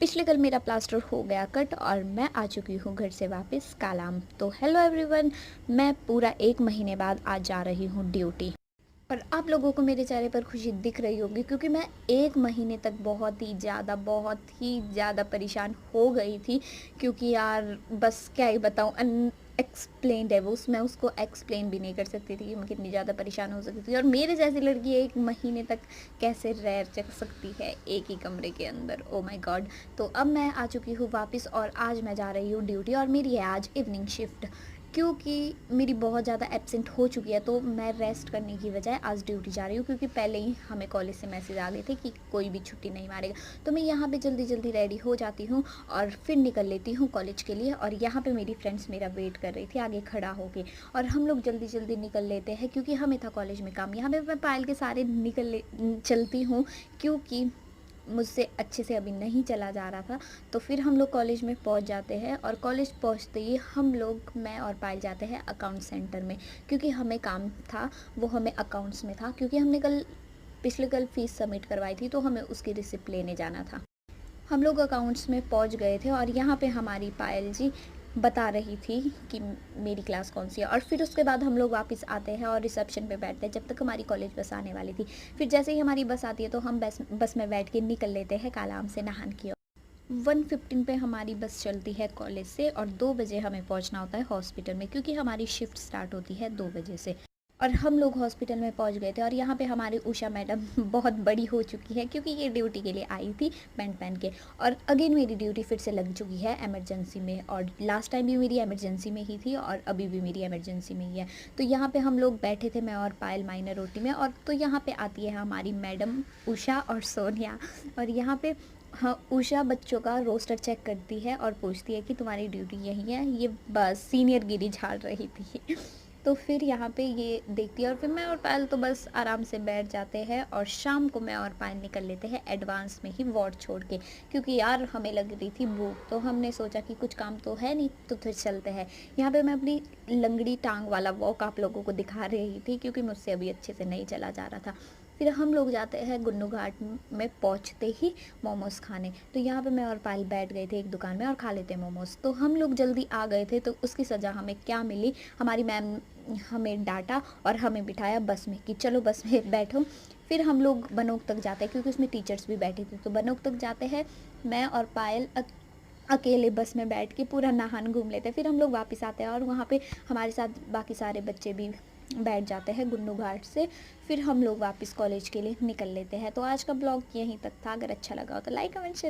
पिछले कल मेरा प्लास्टर हो गया कट और मैं आ चुकी हूँ घर से वापस कालाम। तो हेलो एवरीवन, मैं पूरा 1 महीने बाद आज जा रही हूँ ड्यूटी। और आप लोगों को मेरे चेहरे पर खुशी दिख रही होगी क्योंकि मैं 1 महीने तक बहुत ही ज़्यादा परेशान हो गई थी। क्योंकि यार बस क्या ही बताऊँ, अनएक्सप्लेन्ड है वो, मैं उसको एक्सप्लेन भी नहीं कर सकती थी कि मैं कितनी ज़्यादा परेशान हो सकती थी। और मेरे जैसी लड़की 1 महीने तक कैसे रह सकती है एक ही कमरे के अंदर, ओ माय गॉड। तो अब मैं आ चुकी हूँ वापस और आज मैं जा रही हूँ ड्यूटी और मेरी है आज इवनिंग शिफ्ट। क्योंकि मेरी बहुत ज़्यादा एब्सेंट हो चुकी है तो मैं रेस्ट करने की बजाय आज ड्यूटी जा रही हूँ, क्योंकि पहले ही हमें कॉलेज से मैसेज आ गए थे कि कोई भी छुट्टी नहीं मारेगा। तो मैं यहाँ पे जल्दी जल्दी रेडी हो जाती हूँ और फिर निकल लेती हूँ कॉलेज के लिए। और यहाँ पे मेरी फ्रेंड्स मेरा वेट कर रही थी आगे खड़ा होके, और हम लोग जल्दी जल्दी निकल लेते हैं क्योंकि हमें था कॉलेज में काम। यहाँ पे मैं पायल के सारे चलती हूँ क्योंकि मुझसे अच्छे से अभी नहीं चला जा रहा था। तो फिर हम लोग कॉलेज में पहुंच जाते हैं और कॉलेज पहुंचते ही हम लोग, मैं और पायल, जाते हैं अकाउंट सेंटर में, क्योंकि हमें काम था वो हमें अकाउंट्स में था, क्योंकि हमने पिछले कल फ़ीस सबमिट करवाई थी तो हमें उसकी रिसिप्ट लेने जाना था। हम लोग अकाउंट्स में पहुंच गए थे और यहाँ पे हमारी पायल जी बता रही थी कि मेरी क्लास कौन सी है। और फिर उसके बाद हम लोग वापस आते हैं और रिसेप्शन पे बैठते हैं जब तक हमारी कॉलेज बस आने वाली थी। फिर जैसे ही हमारी बस आती है तो हम बस में बैठ के निकल लेते हैं कालाम से नहान की ओर। 1:15 पे हमारी बस चलती है कॉलेज से और 2 बजे हमें पहुंचना होता है हॉस्पिटल में, क्योंकि हमारी शिफ्ट स्टार्ट होती है 2 बजे से। और हम लोग हॉस्पिटल में पहुंच गए थे और यहाँ पे हमारी उषा मैडम बहुत बड़ी हो चुकी है, क्योंकि ये ड्यूटी के लिए आई थी पैंट पहन के। और अगेन मेरी ड्यूटी फिर से लग चुकी है इमरजेंसी में, और लास्ट टाइम भी मेरी इमरजेंसी में ही थी और अभी भी मेरी इमरजेंसी में ही है। तो यहाँ पे हम लोग बैठे थे, मैं और पायल, माइनर ओटी में। और तो यहाँ पे आती है हमारी मैडम उषा और सोनिया। और यहाँ पे हाँ, उषा बच्चों का रोस्टर चेक करती है और पूछती है कि तुम्हारी ड्यूटी यही है। ये बस सीनियर गिरी झाड़ रही थी। तो फिर यहाँ पे ये देखती है और फिर मैं और पायल तो बस आराम से बैठ जाते हैं। और शाम को मैं और पायल निकल लेते हैं एडवांस में ही वार्ड छोड़ के, क्योंकि यार हमें लग रही थी भूख, तो हमने सोचा कि कुछ काम तो है नहीं तो फिर चलते हैं। यहाँ पे मैं अपनी लंगड़ी टांग वाला वॉक आप लोगों को दिखा रही थी, क्योंकि मुझसे अभी अच्छे से नहीं चला जा रहा था। फिर हम लोग जाते हैं गुन्नू घाट में पहुँचते ही मोमोज़ खाने। तो यहाँ पे मैं और पायल बैठ गए थे एक दुकान में और खा लेते मोमोज़। तो हम लोग जल्दी आ गए थे तो उसकी सज़ा हमें क्या मिली, हमारी मैम हमें डांटा और हमें बिठाया बस में कि चलो बस में बैठो। फिर हम लोग बनोक तक जाते हैं, क्योंकि उसमें टीचर्स भी बैठे थे। तो बनोक तक जाते हैं, मैं और पायल अकेले बस में बैठ के पूरा नाहन घूम लेते हैं। फिर हम लोग वापस आते हैं और वहाँ पे हमारे साथ बाकी सारे बच्चे भी बैठ जाते हैं गुन्नू घाट से। फिर हम लोग वापस कॉलेज के लिए निकल लेते हैं। तो आज का ब्लॉग यहीं तक था। अगर अच्छा लगा हो तो लाइक कमेंट शेयर